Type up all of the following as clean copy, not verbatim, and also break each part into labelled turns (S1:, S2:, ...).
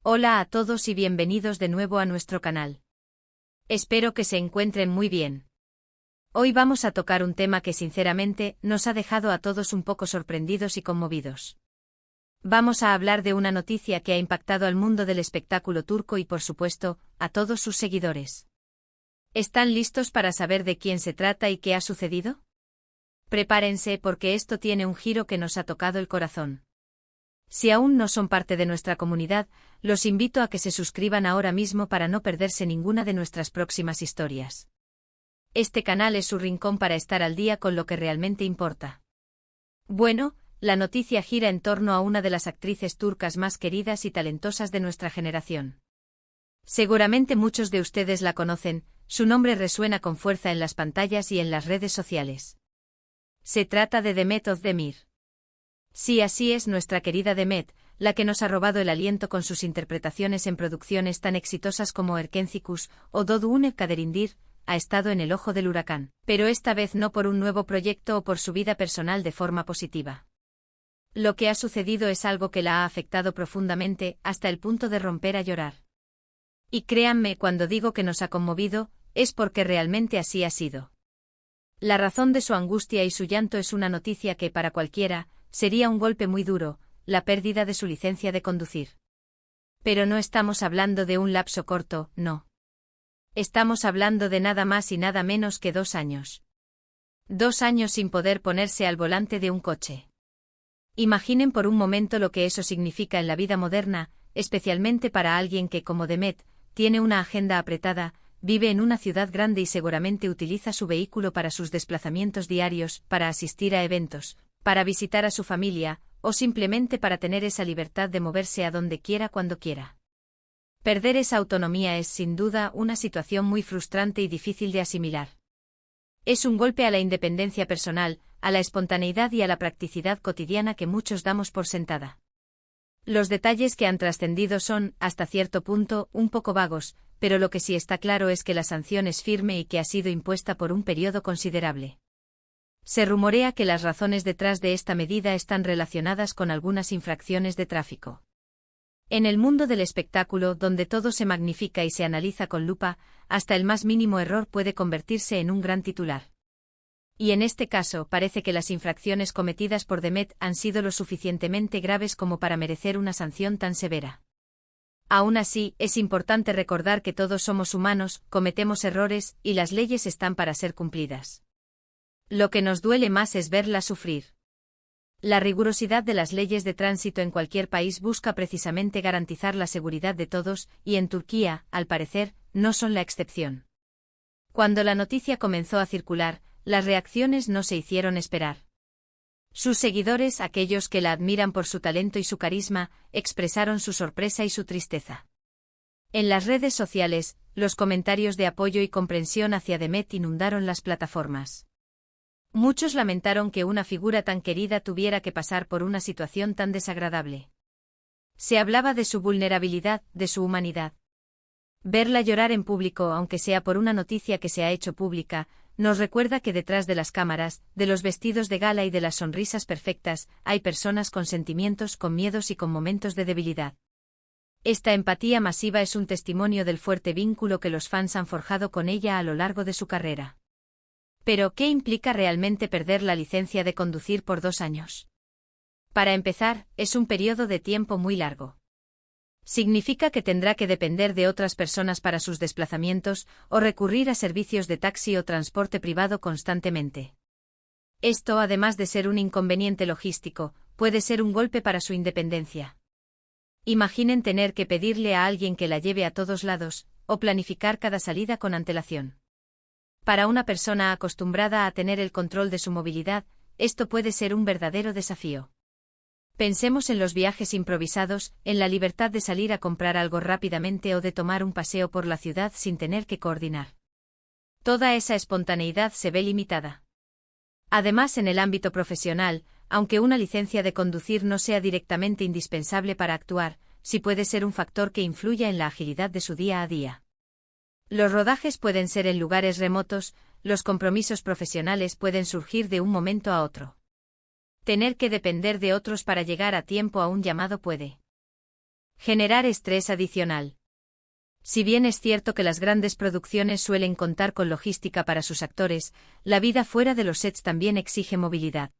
S1: Hola a todos y bienvenidos de nuevo a nuestro canal. Espero que se encuentren muy bien. Hoy vamos a tocar un tema que sinceramente nos ha dejado a todos un poco sorprendidos y conmovidos. Vamos a hablar de una noticia que ha impactado al mundo del espectáculo turco y por supuesto, a todos sus seguidores. ¿Están listos para saber de quién se trata y qué ha sucedido? Prepárense porque esto tiene un giro que nos ha tocado el corazón. Si aún no son parte de nuestra comunidad, los invito a que se suscriban ahora mismo para no perderse ninguna de nuestras próximas historias. Este canal es su rincón para estar al día con lo que realmente importa. Bueno, la noticia gira en torno a una de las actrices turcas más queridas y talentosas de nuestra generación. Seguramente muchos de ustedes la conocen, su nombre resuena con fuerza en las pantallas y en las redes sociales. Se trata de Demet Özdemir. Sí, así es, nuestra querida Demet, la que nos ha robado el aliento con sus interpretaciones en producciones tan exitosas como Erkencikus o Doğduğun Kaderindir, ha estado en el ojo del huracán, pero esta vez no por un nuevo proyecto o por su vida personal de forma positiva. Lo que ha sucedido es algo que la ha afectado profundamente, hasta el punto de romper a llorar. Y créanme cuando digo que nos ha conmovido, es porque realmente así ha sido. La razón de su angustia y su llanto es una noticia que para cualquiera, sería un golpe muy duro, la pérdida de su licencia de conducir. Pero no estamos hablando de un lapso corto, no. Estamos hablando de nada más y nada menos que 2 años. 2 años sin poder ponerse al volante de un coche. Imaginen por un momento lo que eso significa en la vida moderna, especialmente para alguien que, como Demet, tiene una agenda apretada, vive en una ciudad grande y seguramente utiliza su vehículo para sus desplazamientos diarios, para asistir a eventos, para visitar a su familia, o simplemente para tener esa libertad de moverse a donde quiera cuando quiera. Perder esa autonomía es sin duda una situación muy frustrante y difícil de asimilar. Es un golpe a la independencia personal, a la espontaneidad y a la practicidad cotidiana que muchos damos por sentada. Los detalles que han trascendido son, hasta cierto punto, un poco vagos, pero lo que sí está claro es que la sanción es firme y que ha sido impuesta por un periodo considerable. Se rumorea que las razones detrás de esta medida están relacionadas con algunas infracciones de tráfico. En el mundo del espectáculo, donde todo se magnifica y se analiza con lupa, hasta el más mínimo error puede convertirse en un gran titular. Y en este caso, parece que las infracciones cometidas por Demet han sido lo suficientemente graves como para merecer una sanción tan severa. Aún así, es importante recordar que todos somos humanos, cometemos errores, y las leyes están para ser cumplidas. Lo que nos duele más es verla sufrir. La rigurosidad de las leyes de tránsito en cualquier país busca precisamente garantizar la seguridad de todos, y en Turquía, al parecer, no son la excepción. Cuando la noticia comenzó a circular, las reacciones no se hicieron esperar. Sus seguidores, aquellos que la admiran por su talento y su carisma, expresaron su sorpresa y su tristeza. En las redes sociales, los comentarios de apoyo y comprensión hacia Demet inundaron las plataformas. Muchos lamentaron que una figura tan querida tuviera que pasar por una situación tan desagradable. Se hablaba de su vulnerabilidad, de su humanidad. Verla llorar en público, aunque sea por una noticia que se ha hecho pública, nos recuerda que detrás de las cámaras, de los vestidos de gala y de las sonrisas perfectas, hay personas con sentimientos, con miedos y con momentos de debilidad. Esta empatía masiva es un testimonio del fuerte vínculo que los fans han forjado con ella a lo largo de su carrera. Pero, ¿qué implica realmente perder la licencia de conducir por 2 años? Para empezar, es un periodo de tiempo muy largo. Significa que tendrá que depender de otras personas para sus desplazamientos, o recurrir a servicios de taxi o transporte privado constantemente. Esto, además de ser un inconveniente logístico, puede ser un golpe para su independencia. Imaginen tener que pedirle a alguien que la lleve a todos lados, o planificar cada salida con antelación. Para una persona acostumbrada a tener el control de su movilidad, esto puede ser un verdadero desafío. Pensemos en los viajes improvisados, en la libertad de salir a comprar algo rápidamente o de tomar un paseo por la ciudad sin tener que coordinar. Toda esa espontaneidad se ve limitada. Además, en el ámbito profesional, aunque una licencia de conducir no sea directamente indispensable para actuar, sí puede ser un factor que influya en la agilidad de su día a día. Los rodajes pueden ser en lugares remotos, los compromisos profesionales pueden surgir de un momento a otro. Tener que depender de otros para llegar a tiempo a un llamado puede Generar estrés adicional. Si bien es cierto que las grandes producciones suelen contar con logística para sus actores, la vida fuera de los sets también exige movilidad.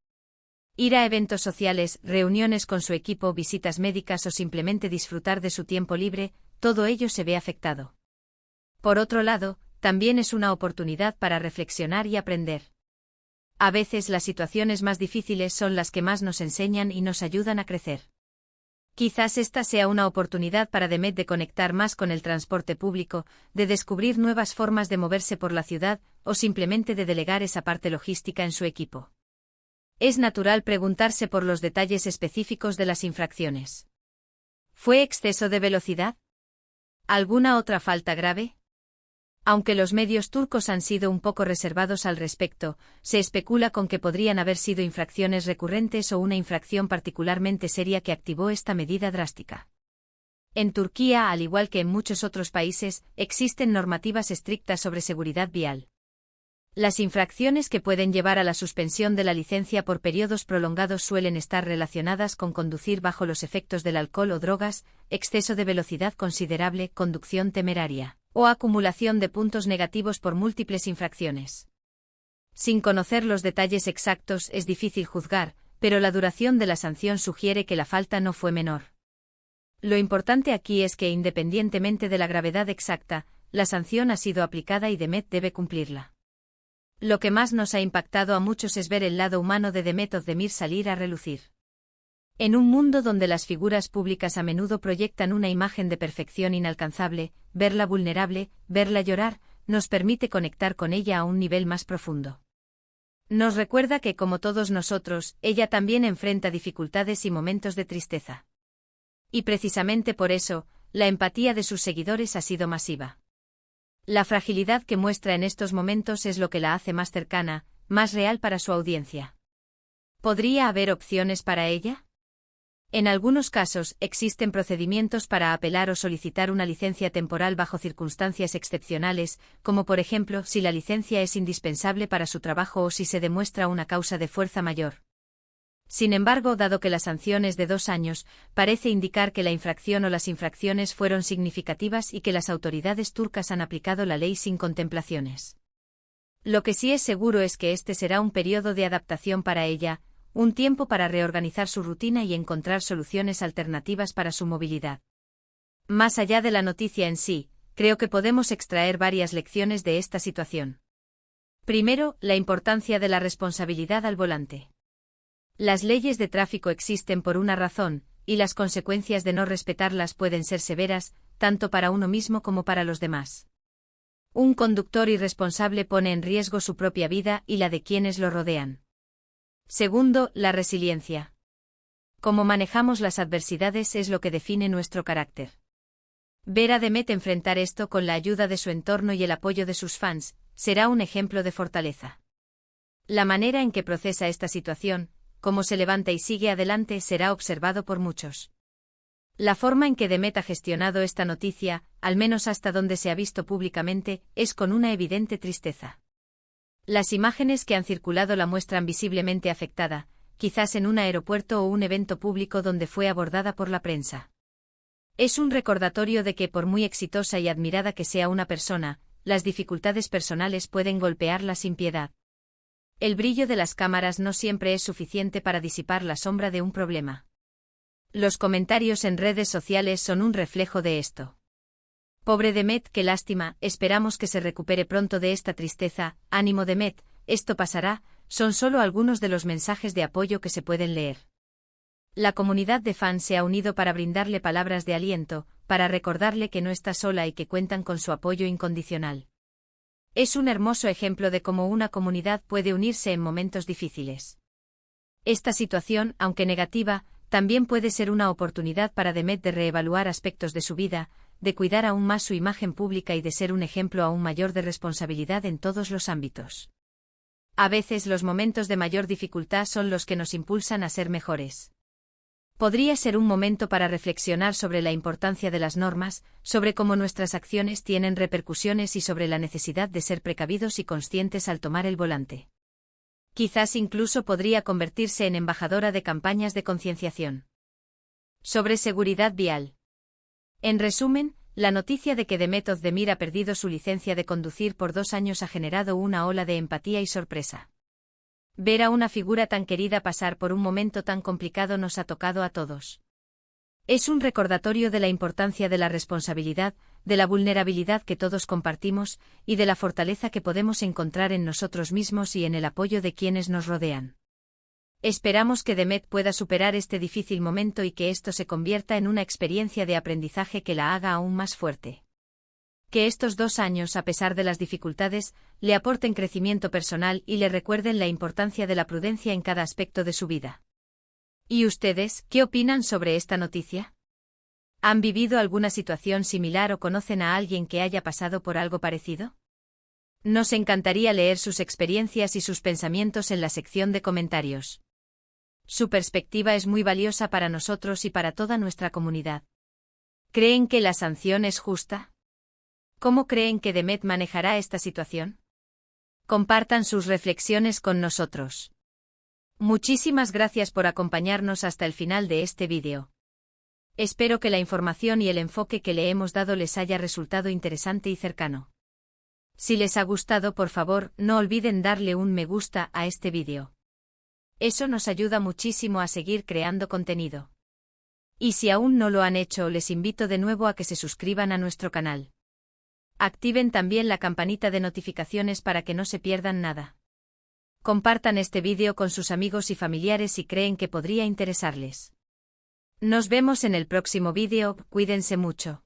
S1: Ir a eventos sociales, reuniones con su equipo, visitas médicas o simplemente disfrutar de su tiempo libre, todo ello se ve afectado. Por otro lado, también es una oportunidad para reflexionar y aprender. A veces las situaciones más difíciles son las que más nos enseñan y nos ayudan a crecer. Quizás esta sea una oportunidad para Demet de conectar más con el transporte público, de descubrir nuevas formas de moverse por la ciudad, o simplemente de delegar esa parte logística en su equipo. Es natural preguntarse por los detalles específicos de las infracciones. ¿Fue exceso de velocidad? ¿Alguna otra falta grave? Aunque los medios turcos han sido un poco reservados al respecto, se especula con que podrían haber sido infracciones recurrentes o una infracción particularmente seria que activó esta medida drástica. En Turquía, al igual que en muchos otros países, existen normativas estrictas sobre seguridad vial. Las infracciones que pueden llevar a la suspensión de la licencia por periodos prolongados suelen estar relacionadas con conducir bajo los efectos del alcohol o drogas, exceso de velocidad considerable, conducción temeraria, o acumulación de puntos negativos por múltiples infracciones. Sin conocer los detalles exactos es difícil juzgar, pero la duración de la sanción sugiere que la falta no fue menor. Lo importante aquí es que, independientemente de la gravedad exacta, la sanción ha sido aplicada y Demet debe cumplirla. Lo que más nos ha impactado a muchos es ver el lado humano de Demet Özdemir salir a relucir. En un mundo donde las figuras públicas a menudo proyectan una imagen de perfección inalcanzable, verla vulnerable, verla llorar, nos permite conectar con ella a un nivel más profundo. Nos recuerda que, como todos nosotros, ella también enfrenta dificultades y momentos de tristeza. Y precisamente por eso, la empatía de sus seguidores ha sido masiva. La fragilidad que muestra en estos momentos es lo que la hace más cercana, más real para su audiencia. ¿Podría haber opciones para ella? En algunos casos, existen procedimientos para apelar o solicitar una licencia temporal bajo circunstancias excepcionales, como por ejemplo si la licencia es indispensable para su trabajo o si se demuestra una causa de fuerza mayor. Sin embargo, dado que la sanción es de 2 años, parece indicar que la infracción o las infracciones fueron significativas y que las autoridades turcas han aplicado la ley sin contemplaciones. Lo que sí es seguro es que este será un periodo de adaptación para ella, un tiempo para reorganizar su rutina y encontrar soluciones alternativas para su movilidad. Más allá de la noticia en sí, creo que podemos extraer varias lecciones de esta situación. Primero, la importancia de la responsabilidad al volante. Las leyes de tráfico existen por una razón, y las consecuencias de no respetarlas pueden ser severas, tanto para uno mismo como para los demás. Un conductor irresponsable pone en riesgo su propia vida y la de quienes lo rodean. Segundo, la resiliencia. Cómo manejamos las adversidades es lo que define nuestro carácter. Ver a Demet enfrentar esto con la ayuda de su entorno y el apoyo de sus fans, será un ejemplo de fortaleza. La manera en que procesa esta situación, cómo se levanta y sigue adelante, será observado por muchos. La forma en que Demet ha gestionado esta noticia, al menos hasta donde se ha visto públicamente, es con una evidente tristeza. Las imágenes que han circulado la muestran visiblemente afectada, quizás en un aeropuerto o un evento público donde fue abordada por la prensa. Es un recordatorio de que, por muy exitosa y admirada que sea una persona, las dificultades personales pueden golpearla sin piedad. El brillo de las cámaras no siempre es suficiente para disipar la sombra de un problema. Los comentarios en redes sociales son un reflejo de esto. Pobre Demet, qué lástima, esperamos que se recupere pronto de esta tristeza, ánimo Demet, esto pasará, son solo algunos de los mensajes de apoyo que se pueden leer. La comunidad de fans se ha unido para brindarle palabras de aliento, para recordarle que no está sola y que cuentan con su apoyo incondicional. Es un hermoso ejemplo de cómo una comunidad puede unirse en momentos difíciles. Esta situación, aunque negativa, también puede ser una oportunidad para Demet de reevaluar aspectos de su vida, de cuidar aún más su imagen pública y de ser un ejemplo aún mayor de responsabilidad en todos los ámbitos. A veces los momentos de mayor dificultad son los que nos impulsan a ser mejores. Podría ser un momento para reflexionar sobre la importancia de las normas, sobre cómo nuestras acciones tienen repercusiones y sobre la necesidad de ser precavidos y conscientes al tomar el volante. Quizás incluso podría convertirse en embajadora de campañas de concienciación. Sobre seguridad vial. En resumen, la noticia de que Demet Özdemir ha perdido su licencia de conducir por 2 años ha generado una ola de empatía y sorpresa. Ver a una figura tan querida pasar por un momento tan complicado nos ha tocado a todos. Es un recordatorio de la importancia de la responsabilidad, de la vulnerabilidad que todos compartimos, y de la fortaleza que podemos encontrar en nosotros mismos y en el apoyo de quienes nos rodean. Esperamos que Demet pueda superar este difícil momento y que esto se convierta en una experiencia de aprendizaje que la haga aún más fuerte. Que estos 2 años, a pesar de las dificultades, le aporten crecimiento personal y le recuerden la importancia de la prudencia en cada aspecto de su vida. ¿Y ustedes, qué opinan sobre esta noticia? ¿Han vivido alguna situación similar o conocen a alguien que haya pasado por algo parecido? Nos encantaría leer sus experiencias y sus pensamientos en la sección de comentarios. Su perspectiva es muy valiosa para nosotros y para toda nuestra comunidad. ¿Creen que la sanción es justa? ¿Cómo creen que Demet manejará esta situación? Compartan sus reflexiones con nosotros. Muchísimas gracias por acompañarnos hasta el final de este vídeo. Espero que la información y el enfoque que le hemos dado les haya resultado interesante y cercano. Si les ha gustado, por favor, no olviden darle un me gusta a este vídeo. Eso nos ayuda muchísimo a seguir creando contenido. Y si aún no lo han hecho, les invito de nuevo a que se suscriban a nuestro canal. Activen también la campanita de notificaciones para que no se pierdan nada. Compartan este vídeo con sus amigos y familiares si creen que podría interesarles. Nos vemos en el próximo vídeo, cuídense mucho.